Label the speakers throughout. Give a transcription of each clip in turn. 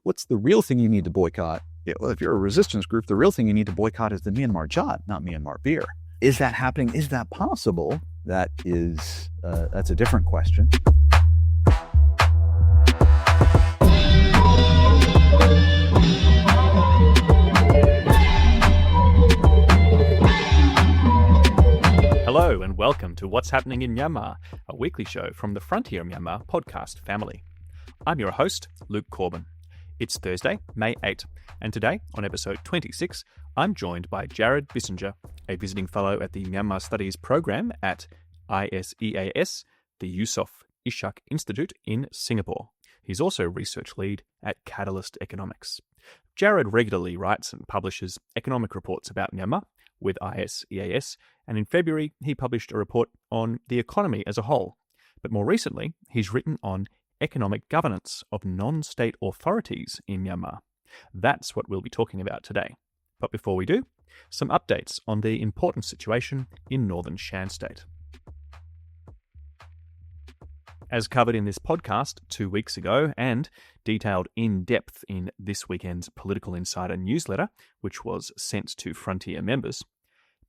Speaker 1: what's the real thing you need to boycott? Yeah, well, if you're a resistance group, the real thing you need to boycott is the Myanmar jat, not Myanmar beer. Is that happening? Is that possible? That's a different question.
Speaker 2: Hello and welcome to What's Happening in Myanmar, a weekly show from the Frontier Myanmar podcast family. I'm your host, Luke Corbin. It's Thursday, May 8, and today, on episode 26, I'm joined by Jared Bissinger, a visiting fellow at the Myanmar Studies Program at ISEAS, the Yusof Ishak Institute in Singapore. He's also research lead at Catalyst Economics. Jared regularly writes and publishes economic reports about Myanmar with ISEAS, and in February he published a report on the economy as a whole. But more recently, he's written on economic governance of non-state authorities in Myanmar. That's what we'll be talking about today. But before we do, some updates on the important situation in Northern Shan State. As covered in this podcast 2 weeks ago and detailed in depth in this weekend's Political Insider newsletter, which was sent to Frontier members,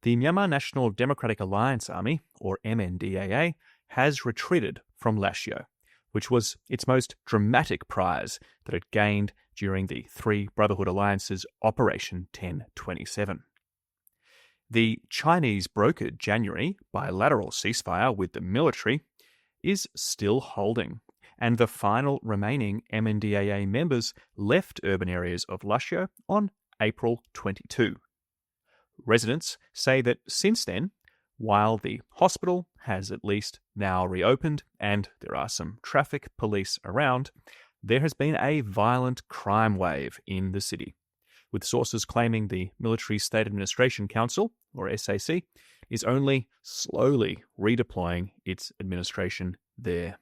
Speaker 2: the Myanmar National Democratic Alliance Army, or MNDAA, has retreated from Lashio, which was its most dramatic prize that it gained during the Three Brotherhood Alliance's Operation 1027. The Chinese-brokered January bilateral ceasefire with the military is still holding, and the final remaining MNDAA members left urban areas of Lashio on April 22. Residents say that since then, while the hospital has at least now reopened and there are some traffic police around, there has been a violent crime wave in the city, with sources claiming the Military State Administration Council, or SAC, is only slowly redeploying its administration there.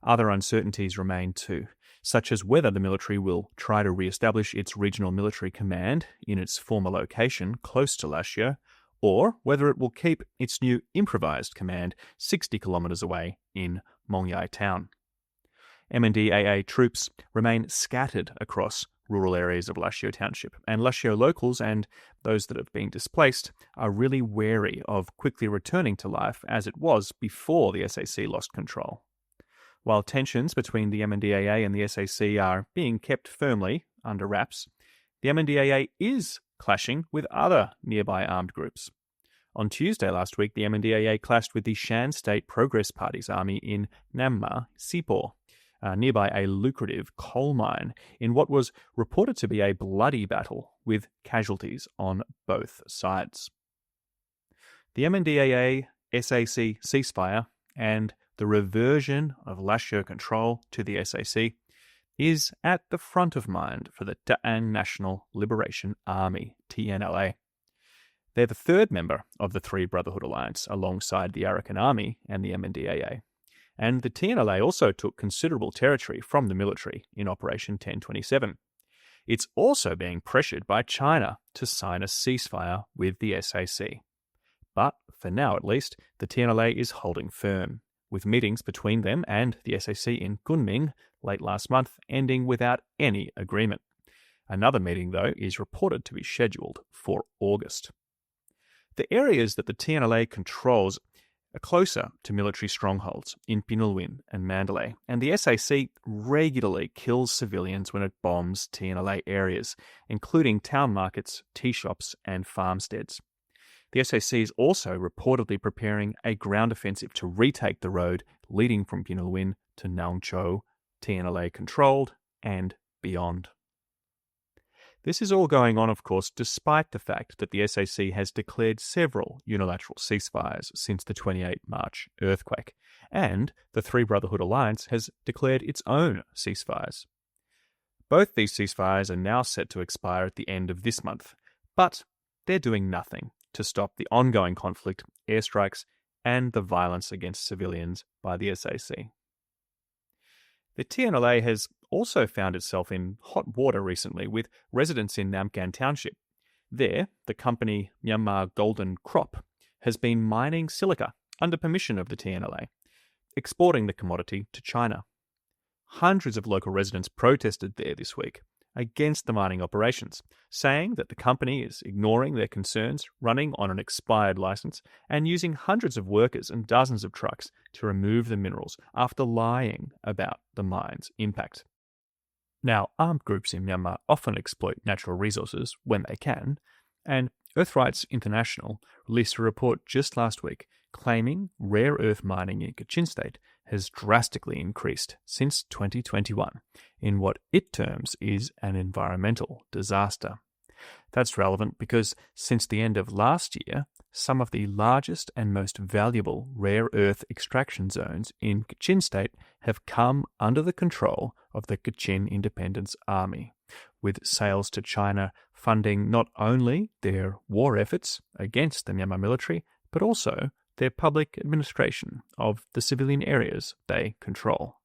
Speaker 2: Other uncertainties remain too, such as whether the military will try to re-establish its regional military command in its former location close to Lashio, or whether it will keep its new improvised command 60 kilometres away in Mongyai town. MNDAA troops remain scattered across rural areas of Lashio Township, and Lashio locals and those that have been displaced are really wary of quickly returning to life as it was before the SAC lost control. While tensions between the MNDAA and the SAC are being kept firmly under wraps, the MNDAA is clashing with other nearby armed groups. On Tuesday last week, the MNDAA clashed with the Shan State Progress Party's army in Myanmar, Sipor, nearby a lucrative coal mine, in what was reported to be a bloody battle with casualties on both sides. The MNDAA SAC ceasefire and the reversion of Lashio control to the SAC is at the front of mind for the Ta'ang National Liberation Army, TNLA. They're the third member of the Three Brotherhood Alliance alongside the Arakan Army and the MNDAA. And the TNLA also took considerable territory from the military in Operation 1027. It's also being pressured by China to sign a ceasefire with the SAC. But, for now at least, the TNLA is holding firm, with meetings between them and the SAC in Kunming late last month ending without any agreement. Another meeting, though, is reported to be scheduled for August. The areas that the TNLA controls are closer to military strongholds in Pinulwin and Mandalay, and the SAC regularly kills civilians when it bombs TNLA areas, including town markets, tea shops, and farmsteads. The SAC is also reportedly preparing a ground offensive to retake the road leading from Pinulwin to Naungcho, TNLA controlled, and beyond. This is all going on, of course, despite the fact that the SAC has declared several unilateral ceasefires since the 28 March earthquake, and the Three Brotherhood Alliance has declared its own ceasefires. Both these ceasefires are now set to expire at the end of this month, but they're doing nothing to stop the ongoing conflict, airstrikes, and the violence against civilians by the SAC. The TNLA has also found itself in hot water recently with residents in Namkan Township. There, the company Myanmar Golden Crop has been mining silica under permission of the TNLA, exporting the commodity to China. hundreds of local residents protested there this week against the mining operations, saying that the company is ignoring their concerns, running on an expired license, and using hundreds of workers and dozens of trucks to remove the minerals after lying about the mine's impact. Now, armed groups in Myanmar often exploit natural resources when they can, and Earthrights International released a report just last week claiming rare earth mining in Kachin State has drastically increased since 2021 in what it terms is an environmental disaster. That's relevant because since the end of last year, some of the largest and most valuable rare earth extraction zones in Kachin State have come under the control of the Kachin Independence Army, with sales to China funding not only their war efforts against the Myanmar military, but also their public administration of the civilian areas they control.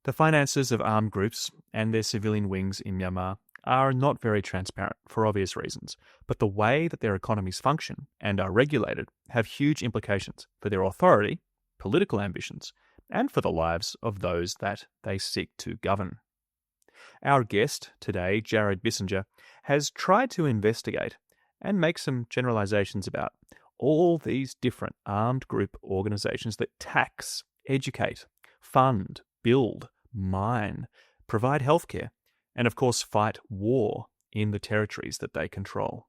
Speaker 2: The finances of armed groups and their civilian wings in Myanmar are not very transparent for obvious reasons, but the way that their economies function and are regulated have huge implications for their authority, political ambitions, and for the lives of those that they seek to govern. Our guest today, Jared Bissinger, has tried to investigate and make some generalizations about all these different armed group organizations that tax, educate, fund, build, mine, provide healthcare, and of course fight war in the territories that they control.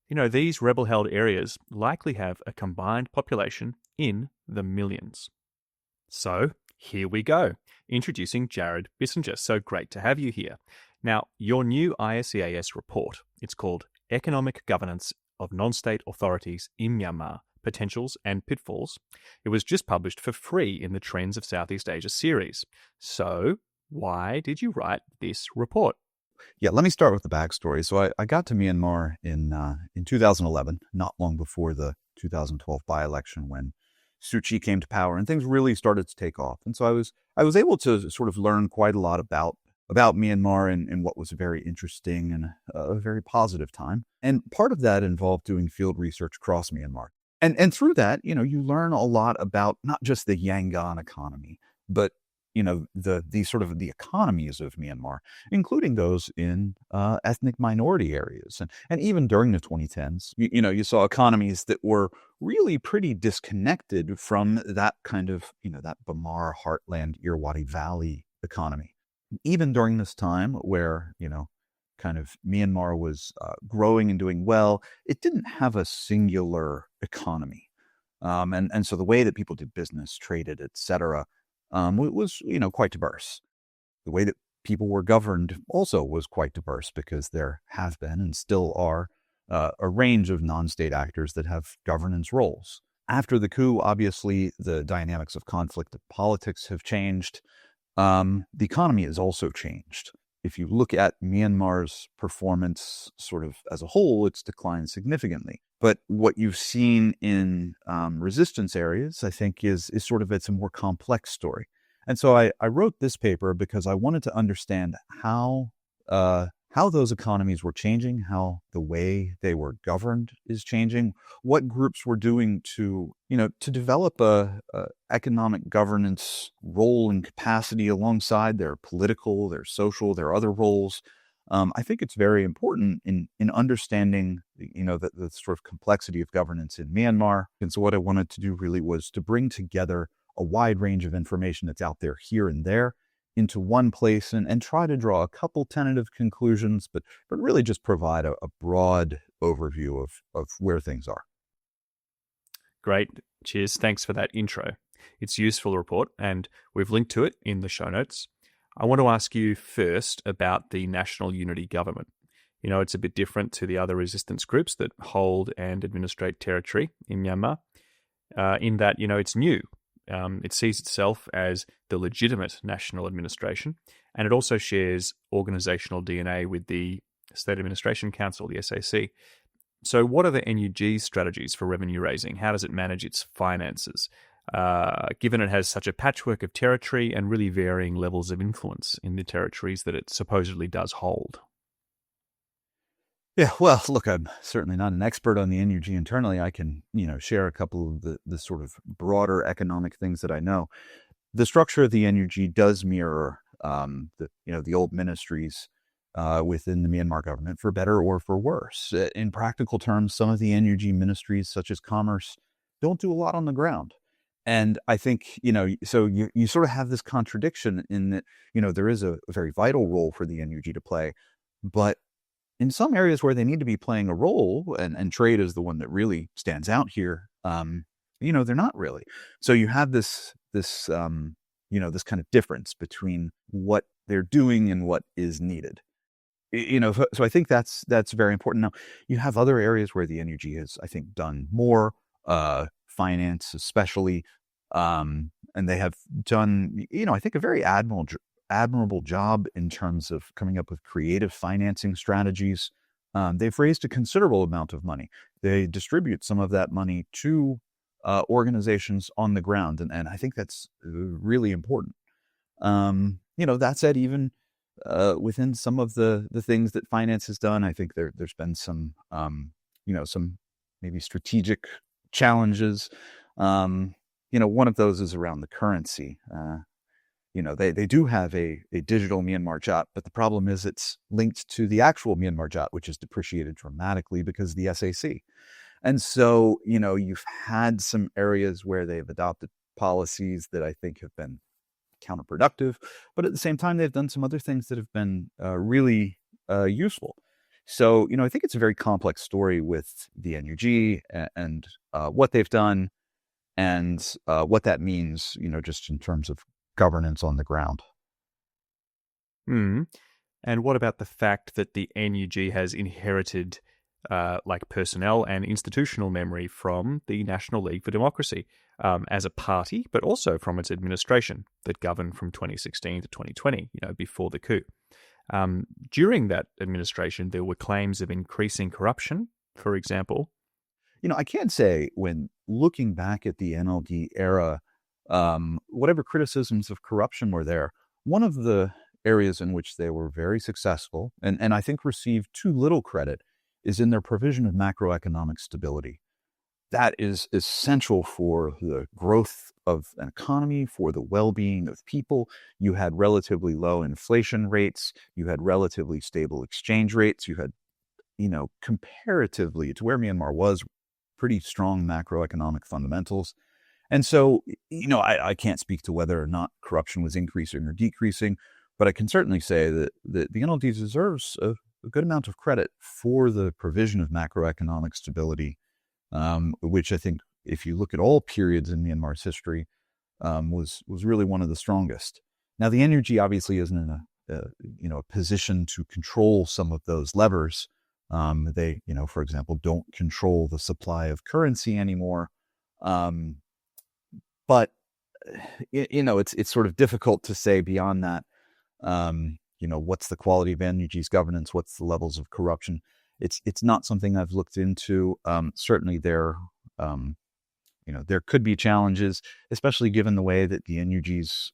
Speaker 2: These rebel-held areas likely have a combined population in the millions. So, here we go, introducing Jared Bissinger. So great to have you here. Now, your new ISEAS report, it's called Economic Governance of Non-State Authorities in Myanmar, Potentials and Pitfalls. It was just published for free in the Trends of Southeast Asia series. So, why did you write this report?
Speaker 1: Yeah, let me start with the backstory. So I got to Myanmar in 2011, not long before the 2012 by-election when Suu Kyi came to power and things really started to take off. And so I was able to sort of learn quite a lot about Myanmar and what was a very interesting and a very positive time. And part of that involved doing field research across Myanmar. And through that, you learn a lot about not just the Yangon economy, but the sort of the economies of Myanmar, including those in ethnic minority areas. And even during the 2010s, you saw economies that were really pretty disconnected from that kind of, that Bamar heartland Irrawaddy Valley economy. Even during this time where, kind of Myanmar was growing and doing well, it didn't have a singular economy. And so the way that people did business, traded, etc., was, quite diverse. The way that people were governed also was quite diverse because there have been and still are a range of non-state actors that have governance roles. After the coup, obviously, the dynamics of conflict of politics have changed. The economy has also changed. If you look at Myanmar's performance sort of as a whole, it's declined significantly. But what you've seen in resistance areas, I think, is sort of it's a more complex story. And so I wrote this paper because I wanted to understand how those economies were changing, how the way they were governed is changing, what groups were doing to develop a economic governance role and capacity alongside their political, their social, their other roles. I think it's very important in understanding, the sort of complexity of governance in Myanmar. And so what I wanted to do really was to bring together a wide range of information that's out there here and there into one place and try to draw a couple tentative conclusions, but really just provide a broad overview of where things are.
Speaker 2: Great. Cheers. Thanks for that intro. It's a useful report, and we've linked to it in the show notes. I want to ask you first about the National Unity Government. It's a bit different to the other resistance groups that hold and administrate territory in Myanmar, in that, it's new. It sees itself as the legitimate national administration, and it also shares organizational DNA with the State Administration Council, the SAC. So what are the NUG's strategies for revenue raising? How does it manage its finances, given it has such a patchwork of territory and really varying levels of influence in the territories that it supposedly does hold?
Speaker 1: Yeah, well, look, I'm certainly not an expert on the NUG internally. I can, share a couple of the sort of broader economic things that I know. The structure of the NUG does mirror the old ministries within the Myanmar government, for better or for worse. In practical terms, some of the NUG ministries, such as commerce, don't do a lot on the ground. And I think, so you sort of have this contradiction in that, there is a very vital role for the NUG to play, but in some areas where they need to be playing a role, and trade is the one that really stands out here, they're not really. So you have this kind of difference between what they're doing and what is needed. So I think that's very important. Now, you have other areas where the NUG has, I think, done more, finance especially, and they have done, I think, a very admirable job in terms of coming up with creative financing strategies. They've raised a considerable amount of money. They distribute some of that money to organizations on the ground, and I think that's really important. That said, even within some of the things that finance has done, I think there's been some some maybe strategic challenges. One of those is around the currency. They do have a digital Myanmar Jat, but the problem is it's linked to the actual Myanmar Jat, which is depreciated dramatically because of the SAC. And so, you've had some areas where they've adopted policies that I think have been counterproductive, but at the same time, they've done some other things that have been really useful. So, I think it's a very complex story with the NUG and what they've done and what that means, just in terms of governance on the ground.
Speaker 2: And what about the fact that the NUG has inherited personnel and institutional memory from the National League for Democracy as a party, but also from its administration that governed from 2016 to 2020, before the coup. During that administration, there were claims of increasing corruption, for example.
Speaker 1: I can't say, when looking back at the NLD era, whatever criticisms of corruption were there, one of the areas in which they were very successful, and I think received too little credit, is in their provision of macroeconomic stability. That is essential for the growth of an economy, for the well-being of people. You had relatively low inflation rates. You had relatively stable exchange rates. You had, comparatively to where Myanmar was, pretty strong macroeconomic fundamentals. And so, I can't speak to whether or not corruption was increasing or decreasing, but I can certainly say that the NLD deserves a good amount of credit for the provision of macroeconomic stability, which I think, if you look at all periods in Myanmar's history, was really one of the strongest. Now, the NUG obviously isn't in a position to control some of those levers. They, for example, don't control the supply of currency anymore. But it's sort of difficult to say beyond that. What's the quality of NUG's governance? What's the levels of corruption? It's not something I've looked into. Certainly there could be challenges, especially given the way that the NUG's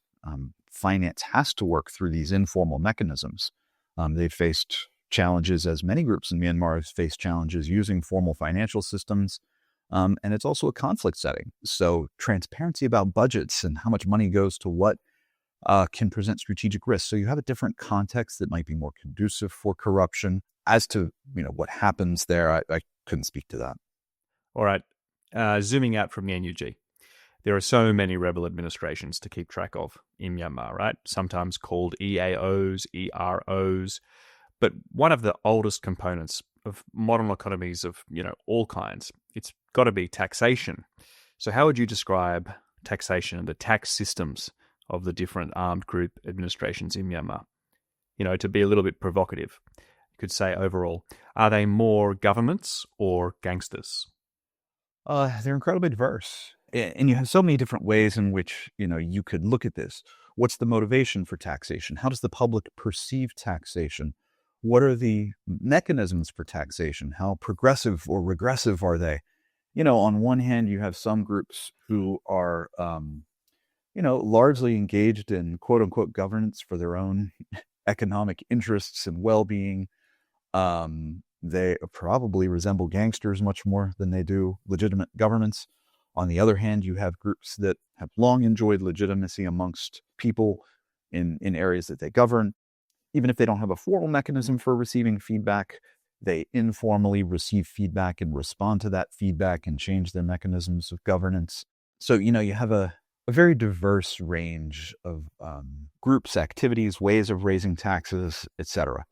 Speaker 1: finance has to work through these informal mechanisms. They've faced challenges, as many groups in Myanmar have faced challenges using formal financial systems. And it's also a conflict setting. So transparency about budgets and how much money goes to what can present strategic risks. So you have a different context that might be more conducive for corruption. As to, what happens there, I couldn't speak to that.
Speaker 2: All right. Zooming out from the NUG, there are so many rebel administrations to keep track of in Myanmar, right? Sometimes called EAOs, EROs. But one of the oldest components of modern economies of, all kinds, it's got to be taxation. So how would you describe taxation and the tax systems of the different armed group administrations in Myanmar? To be a little bit provocative, you could say overall, are they more governments or gangsters?
Speaker 1: They're incredibly diverse. And you have so many different ways in which, you could look at this. What's the motivation for taxation? How does the public perceive taxation? What are the mechanisms for taxation? How progressive or regressive are they? On one hand, you have some groups who are, largely engaged in quote unquote governance for their own economic interests and well-being. They probably resemble gangsters much more than they do legitimate governments. On the other hand, you have groups that have long enjoyed legitimacy amongst people in areas that they govern. Even if they don't have a formal mechanism for receiving feedback, they informally receive feedback and respond to that feedback and change their mechanisms of governance. So, you have a very diverse range of groups, activities, ways of raising taxes, etc.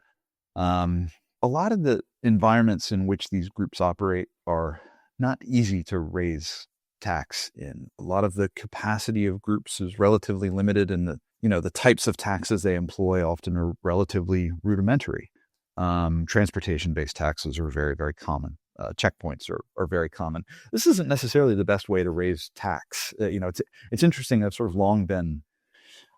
Speaker 1: A lot of the environments in which these groups operate are not easy to raise tax in. A lot of the capacity of groups is relatively limited, and the types of taxes they employ often are relatively rudimentary. Transportation-based taxes are very, very common. Checkpoints are very common. This isn't necessarily the best way to raise tax. It's interesting. I've sort of long been,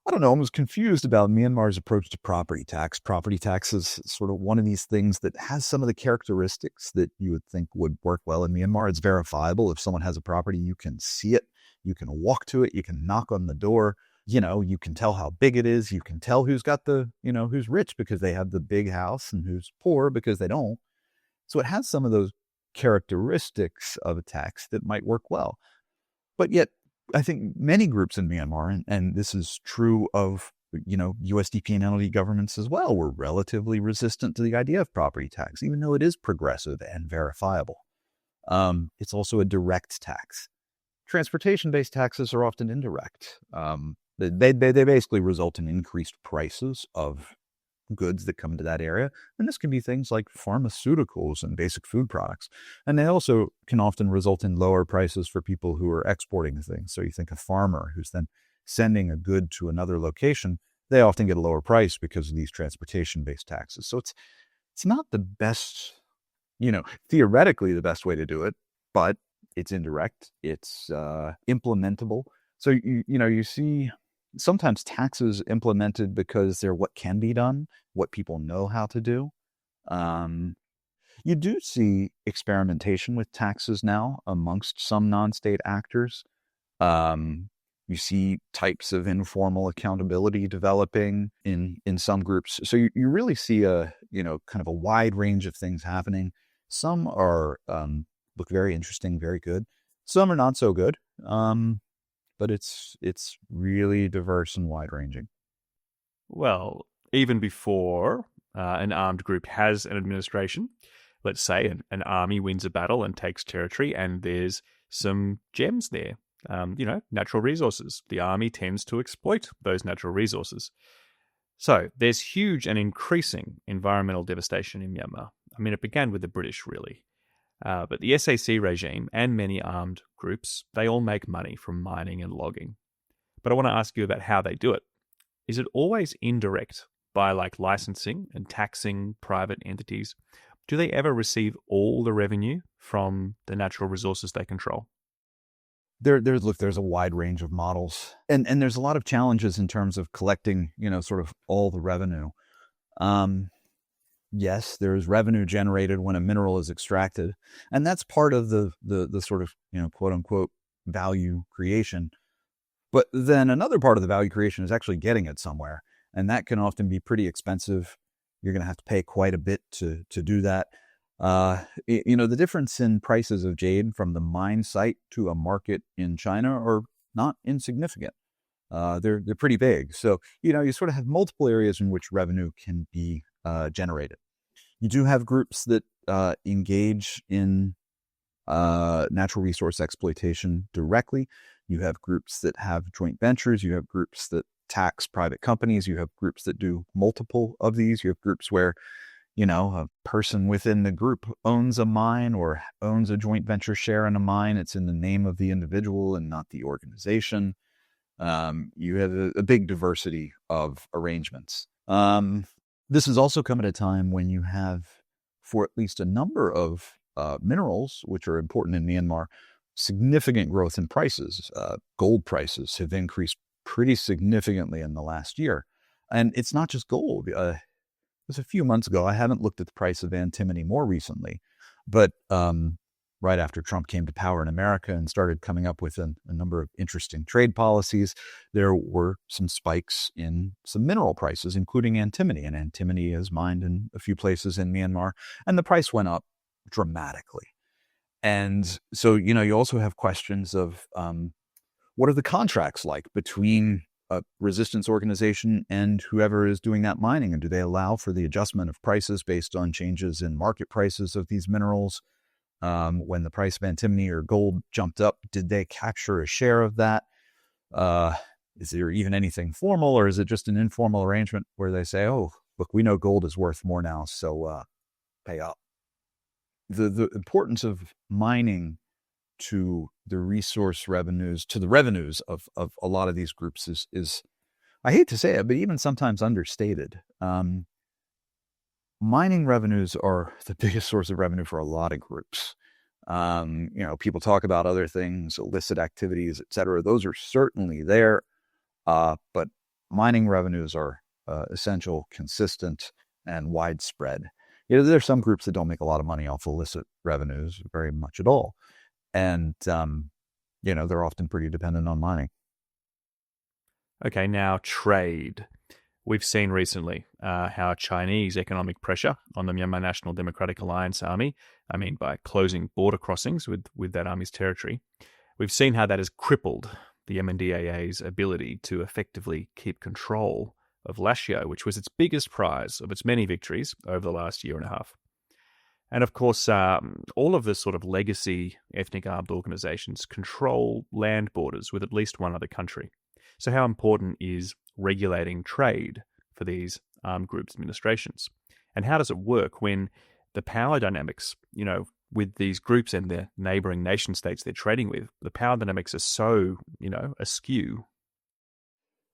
Speaker 1: almost confused about Myanmar's approach to property tax. Property tax is sort of one of these things that has some of the characteristics that you would think would work well in Myanmar. It's verifiable. If someone has a property, you can see it. You can walk to it. You can knock on the door. You can tell how big it is. You can tell who's got who's rich because they have the big house and who's poor because they don't. So it has some of those characteristics of a tax that might work well. But yet, I think many groups in Myanmar, and this is true of, USDP and NLD governments as well, were relatively resistant to the idea of property tax, even though it is progressive and verifiable. It's also a direct tax. Transportation-based taxes are often indirect. They basically result in increased prices of goods that come to that area. And this can be things like pharmaceuticals and basic food products. And they also can often result in lower prices for people who are exporting things. So you think a farmer who's then sending a good to another location, they often get a lower price because of these transportation-based taxes. So it's not the best, theoretically the best way to do it, but it's indirect, it's implementable. So, you see sometimes taxes implemented because they're what can be done, what people know how to do. You do see experimentation with taxes now amongst some non-state actors. You see types of informal accountability developing in some groups. So you really see a kind of a wide range of things happening. Some are look very interesting, very good. Some are not so good. But it's really diverse and wide-ranging.
Speaker 2: Well, even before an armed group has an administration, let's say an army wins a battle and takes territory, and there's some gems there, natural resources. The army tends to exploit those natural resources. So there's huge and increasing environmental devastation in Myanmar. I mean, it began with the British, really. But the SAC regime and many armed groups, they all make money from mining and logging. But I want to ask you about how they do it. Is it always indirect by licensing and taxing private entities? Do they ever receive all the revenue from the natural resources they control?
Speaker 1: There's a wide range of models, and there's a lot of challenges in terms of collecting, sort of all the revenue. Yes, there's revenue generated when a mineral is extracted, and that's part of the sort of, quote unquote value creation. But then another part of the value creation is actually getting it somewhere, and that can often be pretty expensive. You're going to have to pay quite a bit to do that. The difference in prices of jade from the mine site to a market in China are not insignificant. They're pretty big. So, you sort of have multiple areas in which revenue can be generated. You do have groups that engage in natural resource exploitation directly. You have groups that have joint ventures. You have groups that tax private companies. You have groups that do multiple of these. You have groups where, a person within the group owns a mine or owns a joint venture share in a mine. It's in the name of the individual and not the organization. You have a big diversity of arrangements. This has also come at a time when you have, for at least a number of minerals, which are important in Myanmar, significant growth in prices. Gold prices have increased pretty significantly in the last year. And it's not just gold. It was a few months ago. I haven't looked at the price of antimony more recently, but right after Trump came to power in America and started coming up with a number of interesting trade policies, there were some spikes in some mineral prices, including antimony. And antimony is mined in a few places in Myanmar, and the price went up dramatically. And so, you also have questions of what are the contracts like between a resistance organization and whoever is doing that mining? And do they allow for the adjustment of prices based on changes in market prices of these minerals? When the price of antimony or gold jumped up, did they capture a share of that? Is there even anything formal, or is it just an informal arrangement where they say, oh, look, we know gold is worth more now, so pay up? The importance of mining to the resource revenues, to the revenues of a lot of these groups is, I hate to say it, but even sometimes understated. Mining revenues are the biggest source of revenue for a lot of groups. People talk about other things, illicit activities, et cetera. Those are certainly there, but mining revenues are essential, consistent, and widespread. There's some groups that don't make a lot of money off illicit revenues, very much at all. And, they're often pretty dependent on mining.
Speaker 2: Okay, now trade. We've seen recently how Chinese economic pressure on the Myanmar National Democratic Alliance Army, by closing border crossings with that army's territory, we've seen how that has crippled the MNDAA's ability to effectively keep control of Lashio, which was its biggest prize of its many victories over the last year and a half. And of course, all of the sort of legacy ethnic armed organizations control land borders with at least one other country. So how important is regulating trade for these armed groups' administrations? And how does it work when the power dynamics, with these groups and the neighboring nation states they're trading with, the power dynamics are so, askew?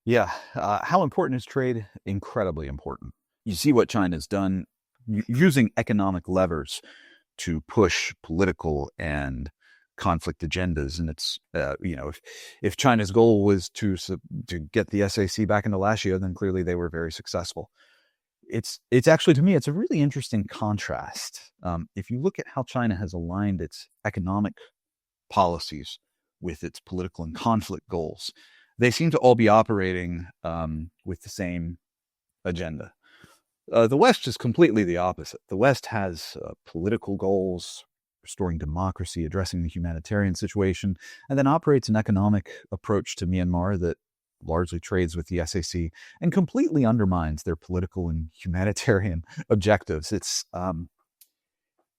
Speaker 1: Yeah. How important is trade? Incredibly important. You see what China's done using economic levers to push political and conflict agendas. And it's, if China's goal was to get the SAC back into Lashio, then clearly they were very successful. It's actually, to me, it's a really interesting contrast. If you look at how China has aligned its economic policies with its political and conflict goals, they seem to all be operating with the same agenda. The West is completely the opposite. The West has political goals, restoring democracy, addressing the humanitarian situation, and then operates an economic approach to Myanmar that largely trades with the SAC and completely undermines their political and humanitarian objectives.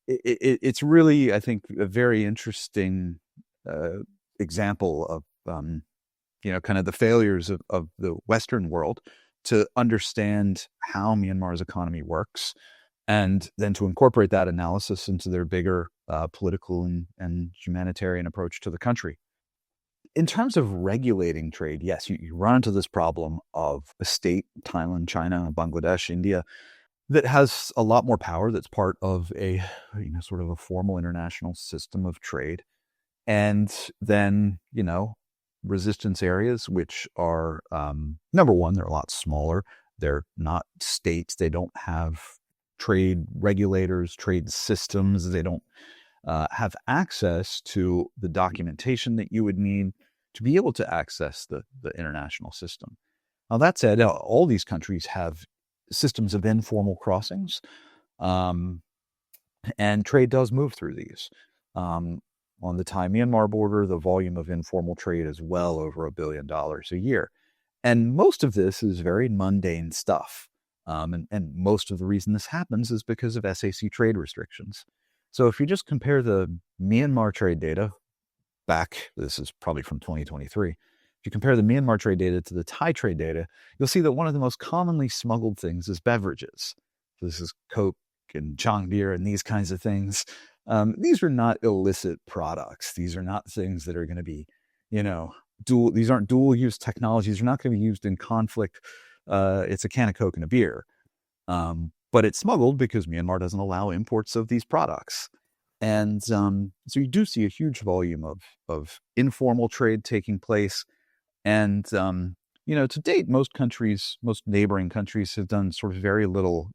Speaker 1: It's really, I think, a very interesting example of kind of the failures of the Western world to understand how Myanmar's economy works, and then to incorporate that analysis into their bigger political and humanitarian approach to the country. In terms of regulating trade, yes, you run into this problem of a state, Thailand, China, Bangladesh, India, that has a lot more power, that's part of a sort of a formal international system of trade. And then, resistance areas, which are, number one, they're a lot smaller. They're not states. They don't have trade regulators, trade systems. They don't have access to the documentation that you would need to be able to access the international system. Now, that said, all these countries have systems of informal crossings, and trade does move through these. On the Thai-Myanmar border, the volume of informal trade is well over $1 billion a year. And most of this is very mundane stuff. And most of the reason this happens is because of SAC trade restrictions. So if you just compare the Myanmar trade data back, this is probably from 2023, if you compare the Myanmar trade data to the Thai trade data, you'll see that one of the most commonly smuggled things is beverages. So this is Coke and Chang beer and these kinds of things. These are not illicit products. These are not things that are going to be, these aren't dual use technologies. They're not going to be used in conflict. It's a can of Coke and a beer. But it's smuggled because Myanmar doesn't allow imports of these products. And so you do see a huge volume of informal trade taking place. And, to date, most neighboring countries have done sort of very little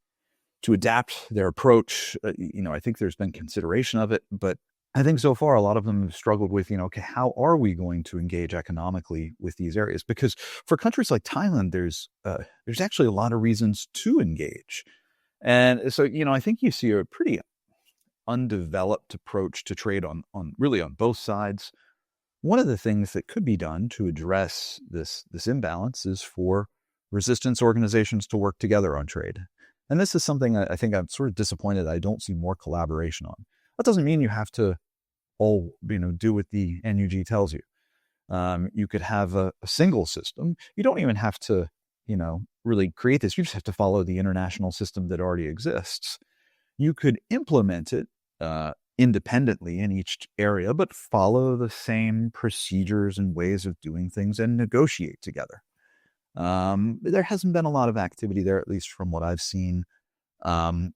Speaker 1: to adapt their approach. I think there's been consideration of it, but I think so far a lot of them have struggled with, okay, how are we going to engage economically with these areas? Because for countries like Thailand, there's actually a lot of reasons to engage. And so, I think you see a pretty undeveloped approach to trade on both sides. one of the things that could be done to address this imbalance is for resistance organizations to work together on trade. And this is something I think I'm sort of disappointed I don't see more collaboration on. That doesn't mean you have to all, do what the NUG tells you. You could have a single system. You don't even have to, really create this. You just have to follow the international system that already exists. You could implement it independently in each area, but follow the same procedures and ways of doing things and negotiate together. There hasn't been a lot of activity there, at least from what I've seen,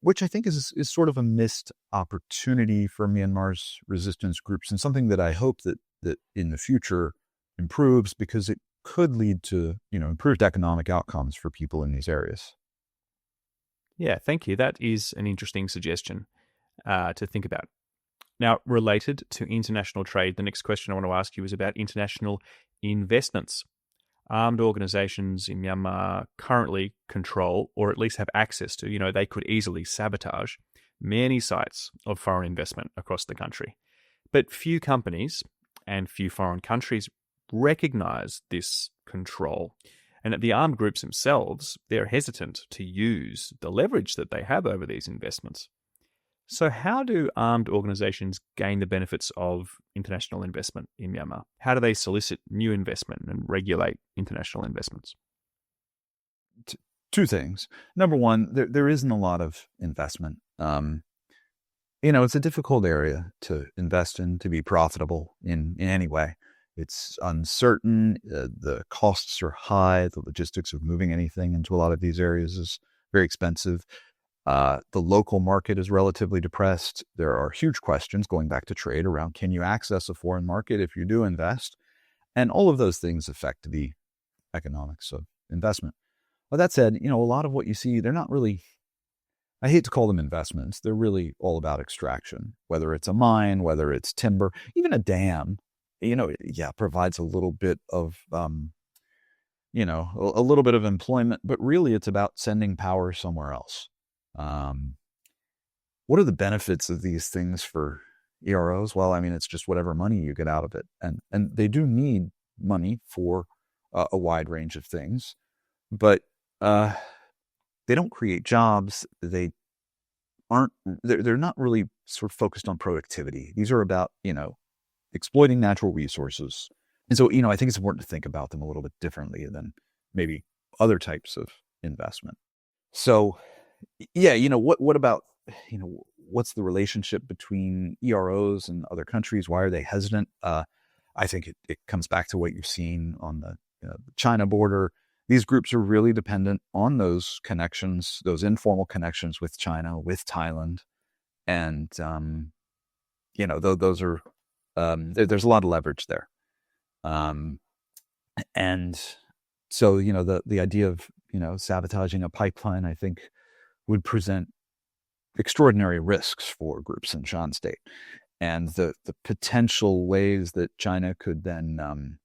Speaker 1: which I think is sort of a missed opportunity for Myanmar's resistance groups, and something that I hope that in the future improves, because it could lead to, improved economic outcomes for people in these areas.
Speaker 2: Yeah, thank you. That is an interesting suggestion to think about. Now, related to international trade, the next question I want to ask you is about international investments. Armed organizations in Myanmar currently control, or at least have access to, they could easily sabotage many sites of foreign investment across the country. But few companies and few foreign countries recognize this control. And the armed groups themselves, they're hesitant to use the leverage that they have over these investments. So how do armed organizations gain the benefits of international investment in Myanmar? How do they solicit new investment and regulate international investments?
Speaker 1: Two things. Number one, there isn't a lot of investment. It's a difficult area to invest in, to be profitable in any way. It's uncertain. The costs are high. The logistics of moving anything into a lot of these areas is very expensive. The local market is relatively depressed. There are huge questions going back to trade around, can you access a foreign market if you do invest? And all of those things affect the economics of investment. But that said, a lot of what you see, they're not really, I hate to call them investments. They're really all about extraction, whether it's a mine, whether it's timber, even a dam, provides a little bit of, a little bit of employment, but really it's about sending power somewhere else. What are the benefits of these things for EROs? Well, it's just whatever money you get out of it. And they do need money for a wide range of things, but they don't create jobs. They're not really sort of focused on productivity. These are about, exploiting natural resources. And so, I think it's important to think about them a little bit differently than maybe other types of investment. So, yeah, what about, what's the relationship between EROs and other countries? Why are they hesitant? I think it comes back to what you've seen on the China border. These groups are really dependent on those connections, those informal connections with China, with Thailand. And, those are, there's a lot of leverage there. And so, the idea of, sabotaging a pipeline, I think, would present extraordinary risks for groups in Shan State, and the potential ways that China could then,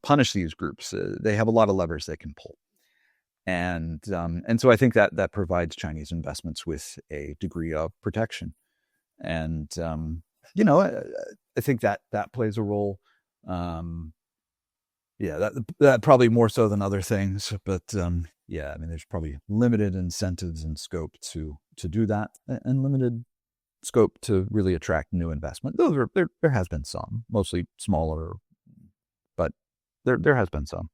Speaker 1: punish these groups. They have a lot of levers they can pull, and so I think that provides Chinese investments with a degree of protection, and I think that plays a role. That probably more so than other things, but there's probably limited incentives and scope to do that, and limited scope to really attract new investment. There has been some, mostly smaller, but there has been some.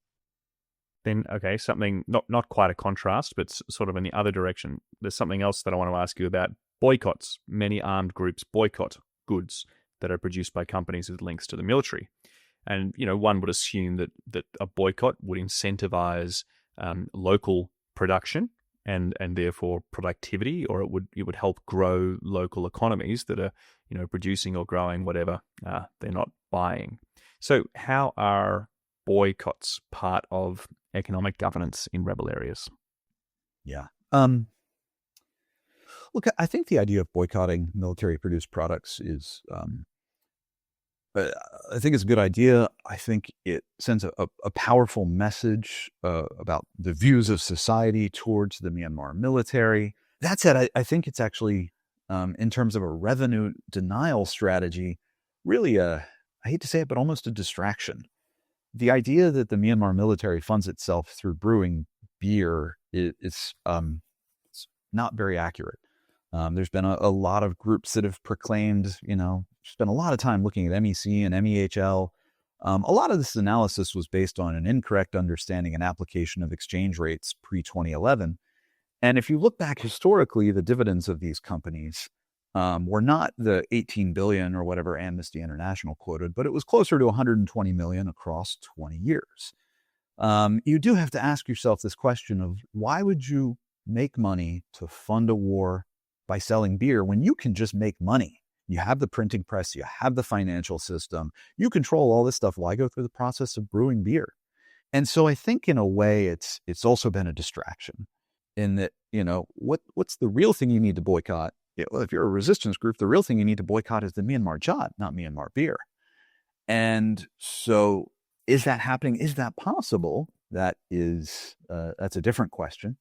Speaker 2: Then, okay, something not quite a contrast, but sort of in the other direction. There's something else that I want to ask you about: boycotts. Many armed groups boycott goods that are produced by companies with links to the military. And, one would assume that a boycott would incentivize local production and therefore productivity, or it would help grow local economies that are, producing or growing whatever they're not buying. So how are boycotts part of economic governance in rebel areas?
Speaker 1: Yeah. Look, I think the idea of boycotting military-produced products is, I think it's a good idea. I think it sends a powerful message about the views of society towards the Myanmar military. That said, I think it's actually, in terms of a revenue denial strategy, really a I hate to say it, but almost a distraction. The idea that the Myanmar military funds itself through brewing beer is it's not very accurate. There's been a lot of groups that have proclaimed, spent a lot of time looking at MEC and MEHL. A lot of this analysis was based on an incorrect understanding and application of exchange rates pre-2011. And if you look back historically, the dividends of these companies were not the 18 billion or whatever Amnesty International quoted, but it was closer to 120 million across 20 years. You do have to ask yourself this question of why would you make money to fund a war by selling beer when you can just make money? You have the printing press, you have the financial system, you control all this stuff. Why go through the process of brewing beer? And so I think in a way it's also been a distraction in that, what's the real thing you need to boycott? Well, if you're a resistance group, the real thing you need to boycott is the Myanmar Jat, not Myanmar beer. And so is that happening? Is that possible? That's a different question.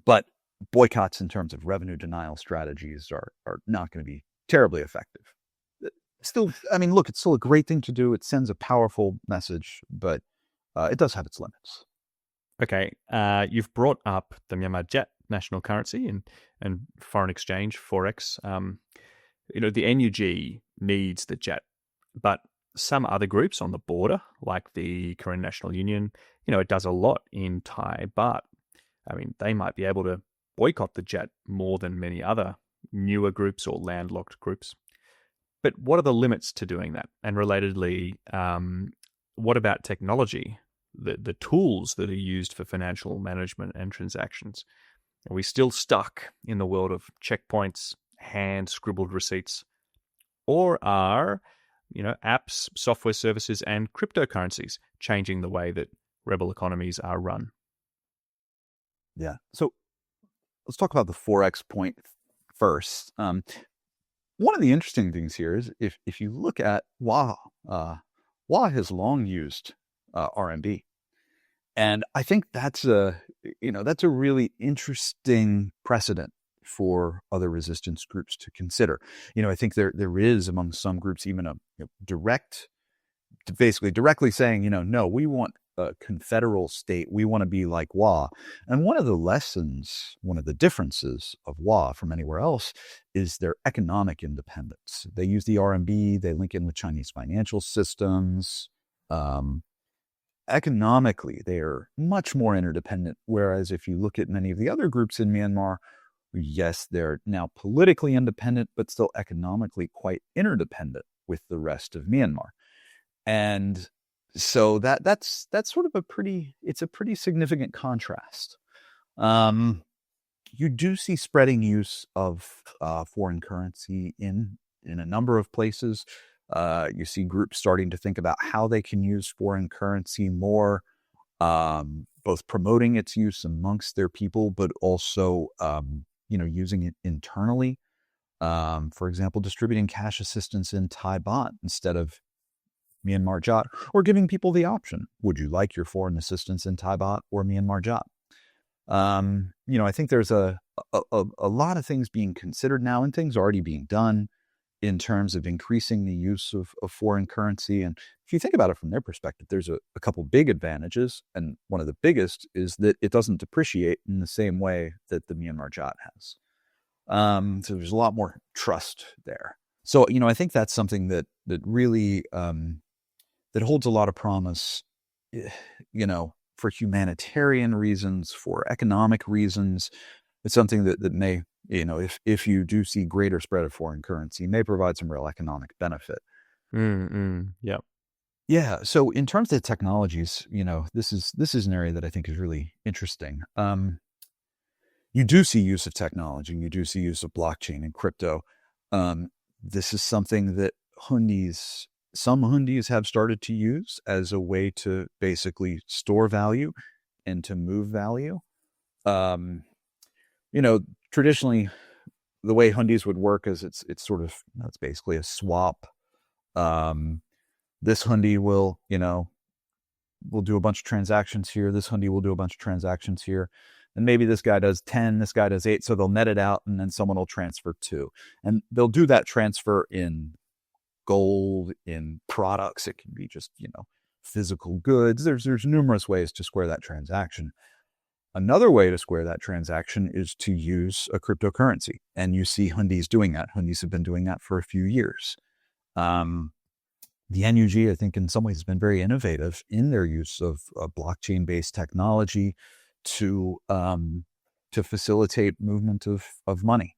Speaker 1: But boycotts in terms of revenue denial strategies are not going to be terribly effective. Still, look, it's still a great thing to do. It sends a powerful message, but it does have its limits.
Speaker 2: Okay, you've brought up the Myanmar Jat national currency and foreign exchange, Forex. The NUG needs the Jat, but some other groups on the border, like the Korean National Union, it does a lot in Thai baht. They might be able to boycott the Jat more than many other newer groups or landlocked groups. But what are the limits to doing that? And relatedly, what about technology, the tools that are used for financial management and transactions? Are we still stuck in the world of checkpoints, hand-scribbled receipts? Or are, apps, software services, and cryptocurrencies changing the way that rebel economies are run?
Speaker 1: Yeah. So let's talk about the Forex point first. One of the interesting things here is if you look at WA, WA has long used RMB. And I think that's a really interesting precedent for other resistance groups to consider. I think there is among some groups even a directly saying, no, we want a confederal state. We want to be like WA. And one of the differences of WA from anywhere else is their economic independence. They use the RMB, they link in with Chinese financial systems. Economically, they are much more interdependent. Whereas if you look at many of the other groups in Myanmar, yes, they're now politically independent, but still economically quite interdependent with the rest of Myanmar. And so that's sort of a pretty significant contrast. You do see spreading use of foreign currency in a number of places. You see groups starting to think about how they can use foreign currency more, both promoting its use amongst their people, but also, using it internally. For example, distributing cash assistance in Thai baht instead of Myanmar Jat, or giving people the option. Would you like your foreign assistance in Thai baht or Myanmar Jat? I think there's a lot of things being considered now and things already being done in terms of increasing the use of foreign currency. And if you think about it from their perspective, there's a couple big advantages. And one of the biggest is that it doesn't depreciate in the same way that the Myanmar Jat has. So there's a lot more trust there. So, I think that's something that really, that holds a lot of promise, for humanitarian reasons, for economic reasons. It's something that may, if you do see greater spread of foreign currency, may provide some real economic benefit.
Speaker 2: Yeah.
Speaker 1: Yeah. So in terms of the technologies, this is an area that I think is really interesting. You do see use of technology. You do see use of blockchain and crypto. This is something that some Hundis have started to use as a way to basically store value and to move value. Traditionally, the way Hundis would work is it's basically a swap. This Hundi will do a bunch of transactions here. This Hundi will do a bunch of transactions here. And maybe this guy does 10, this guy does 8. So they'll net it out and then someone will transfer 2. And they'll do that transfer in gold, in products. It can be just, physical goods. There's numerous ways to square that transaction. Another way to square that transaction is to use a cryptocurrency. And you see Hundis doing that. Hundis have been doing that for a few years. The NUG, I think, in some ways has been very innovative in their use of blockchain-based technology to facilitate movement of money.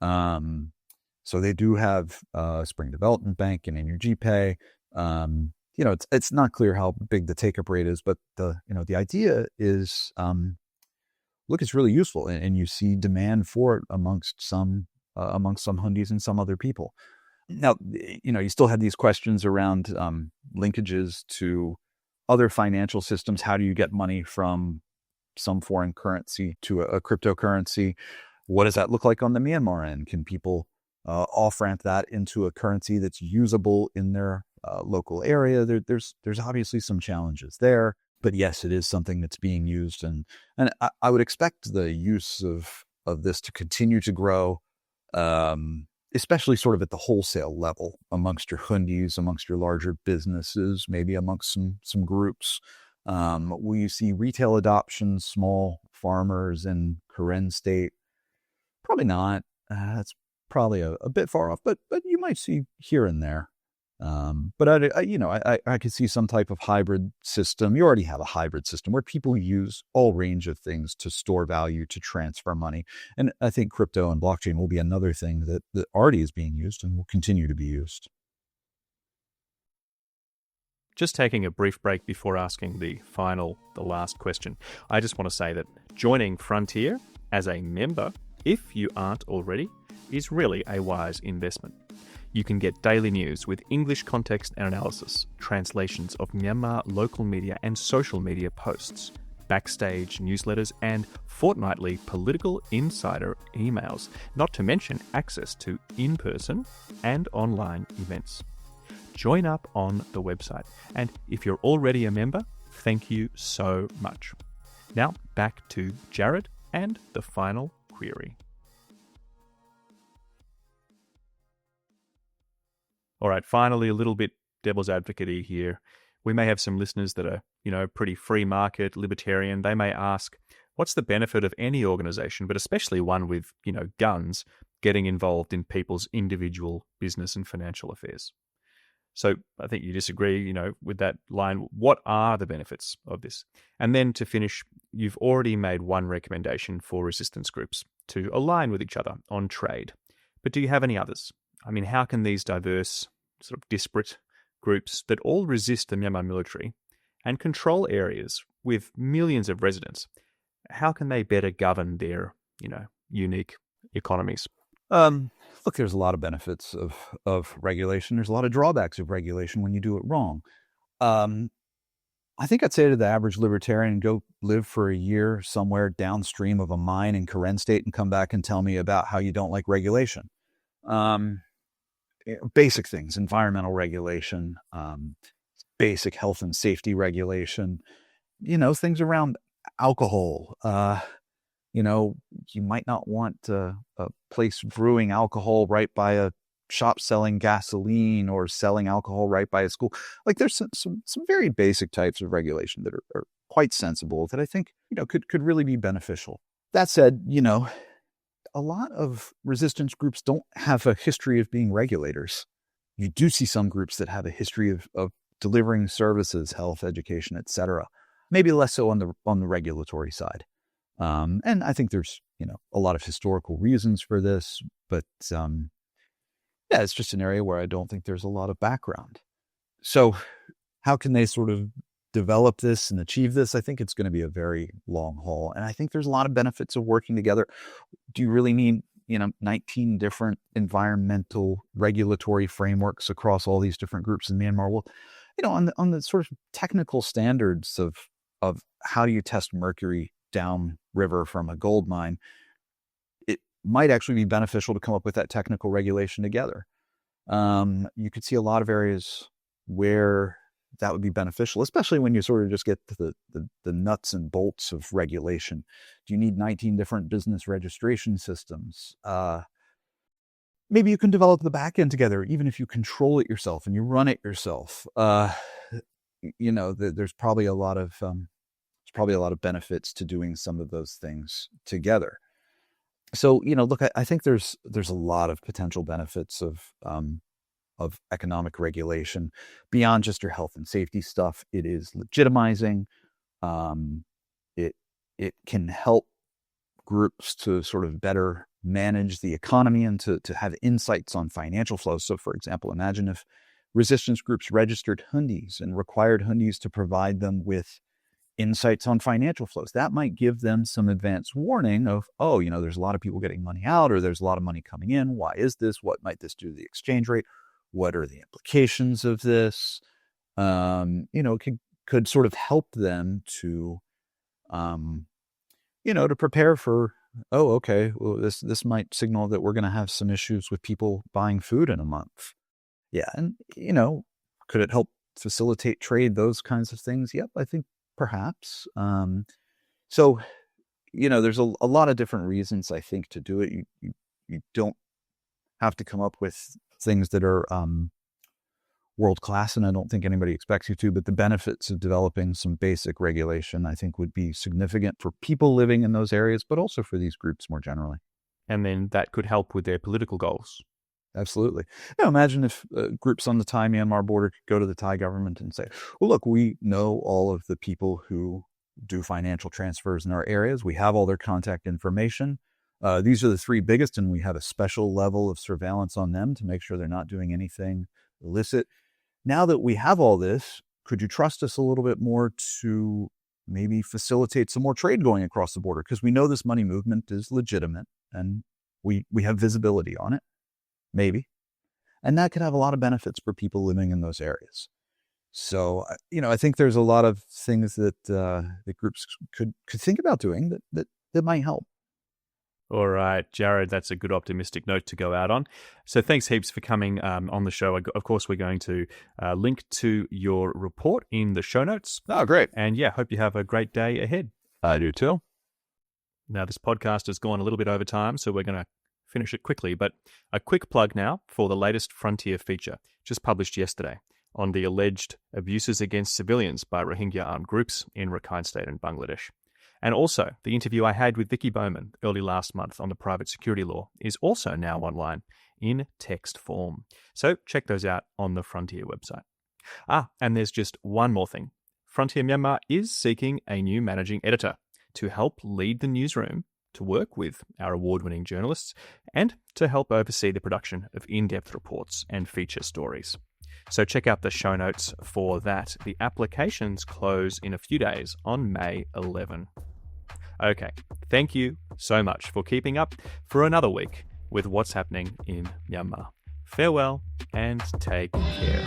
Speaker 1: So they do have Spring Development Bank and Energy Pay. It's not clear how big the take-up rate is, but the idea is, look, it's really useful, and you see demand for it amongst some Hundis and some other people. Now, you still have these questions around linkages to other financial systems. How do you get money from some foreign currency to a cryptocurrency? What does that look like on the Myanmar end? Can people off-ramp that into a currency that's usable in their local area? There's obviously some challenges there, but yes, it is something that's being used, and I would expect the use of this to continue to grow, especially sort of at the wholesale level amongst your Hundis, amongst your larger businesses, maybe amongst some groups. Will you see retail adoption, small farmers in Karen State? Probably not. That's probably a bit far off, but you might see here and there. But I could see some type of hybrid system. You already have a hybrid system where people use all range of things to store value, to transfer money. And I think crypto and blockchain will be another thing that already is being used and will continue to be used.
Speaker 2: Just taking a brief break before asking the last question. I just want to say that joining Frontier as a member, if you aren't already, is really a wise investment. You can get daily news with English context and analysis, translations of Myanmar local media and social media posts, backstage newsletters, and fortnightly political insider emails, not to mention access to in-person and online events. Join up on the website, and if you're already a member, thank you so much. Now back to Jared and the final query. All right, finally, a little bit devil's advocate here. We may have some listeners that are, pretty free market, libertarian. They may ask, what's the benefit of any organization, but especially one with, guns, getting involved in people's individual business and financial affairs? So I think you disagree, with that line. What are the benefits of this? And then to finish, you've already made one recommendation for resistance groups to align with each other on trade. But do you have any others? I mean, how can these diverse, sort of disparate groups that all resist the Myanmar military and control areas with millions of residents, how can they better govern their, unique economies?
Speaker 1: Look, there's a lot of benefits of regulation. There's a lot of drawbacks of regulation when you do it wrong. I think I'd say to the average libertarian, go live for a year somewhere downstream of a mine in Karen State and come back and tell me about how you don't like regulation. Basic things, environmental regulation, basic health and safety regulation, things around alcohol. You might not want a place brewing alcohol right by a shop selling gasoline or selling alcohol right by a school. Like there's some very basic types of regulation that are quite sensible that I think, could really be beneficial. That said, a lot of resistance groups don't have a history of being regulators. You do see some groups that have a history of delivering services, health, education, etc. Maybe less so on the regulatory side. And I think there's, a lot of historical reasons for this, but it's just an area where I don't think there's a lot of background. So how can they sort of develop this and achieve this? I think it's going to be a very long haul. And I think there's a lot of benefits of working together. Do you really need, 19 different environmental regulatory frameworks across all these different groups in Myanmar? Well, on the sort of technical standards of how do you test mercury downriver from a gold mine, it might actually be beneficial to come up with that technical regulation together. You could see a lot of areas where that would be beneficial, especially when you sort of just get to the nuts and bolts of regulation. Do you need 19 different business registration systems? maybe you can develop the back end together, even if you control it yourself and you run it yourself. There's probably a lot of benefits to doing some of those things together. So, look, I think there's a lot of potential benefits of economic regulation beyond just your health and safety stuff. It is legitimizing. It can help groups to sort of better manage the economy and to have insights on financial flows. So, for example, imagine if resistance groups registered hundies and required hundies to provide them with insights on financial flows. That might give them some advance warning of, there's a lot of people getting money out, or there's a lot of money coming in. Why is this? What might this do to the exchange rate? What are the implications of this? Could sort of help them to prepare for, this might signal that we're going to have some issues with people buying food in a month. Yeah. And, could it help facilitate trade, those kinds of things? Yep, I think perhaps. So, there's a lot of different reasons, I think, to do it. You don't have to come up with things that are world-class, and I don't think anybody expects you to, but the benefits of developing some basic regulation, I think, would be significant for people living in those areas, but also for these groups more generally.
Speaker 2: And then that could help with their political goals.
Speaker 1: Absolutely. Imagine if groups on the Thai-Myanmar border could go to the Thai government and say, well, look, we know all of the people who do financial transfers in our areas. We have all their contact information. These are the three biggest, and we have a special level of surveillance on them to make sure they're not doing anything illicit. Now that we have all this, could you trust us a little bit more to maybe facilitate some more trade going across the border? Because we know this money movement is legitimate, and we have visibility on it. Maybe. And that could have a lot of benefits for people living in those areas. So, I think there's a lot of things that the groups could think about doing that might help.
Speaker 2: All right, Jared, that's a good optimistic note to go out on. So thanks heaps for coming on the show. Of course, we're going to link to your report in the show notes.
Speaker 1: Oh, great.
Speaker 2: And hope you have a great day ahead.
Speaker 1: I do too.
Speaker 2: Now, this podcast has gone a little bit over time, so we're going to finish it quickly, but a quick plug now for the latest Frontier feature, just published yesterday, on the alleged abuses against civilians by Rohingya armed groups in Rakhine State and Bangladesh. And also, the interview I had with Vicky Bowman early last month on the private security law is also now online in text form. So check those out on the Frontier website. And there's just one more thing. Frontier Myanmar is seeking a new managing editor to help lead the newsroom, to work with our award-winning journalists, and to help oversee the production of in-depth reports and feature stories. So check out the show notes for that. The applications close in a few days on May 11. Okay, thank you so much for keeping up for another week with what's happening in Myanmar. Farewell and take care.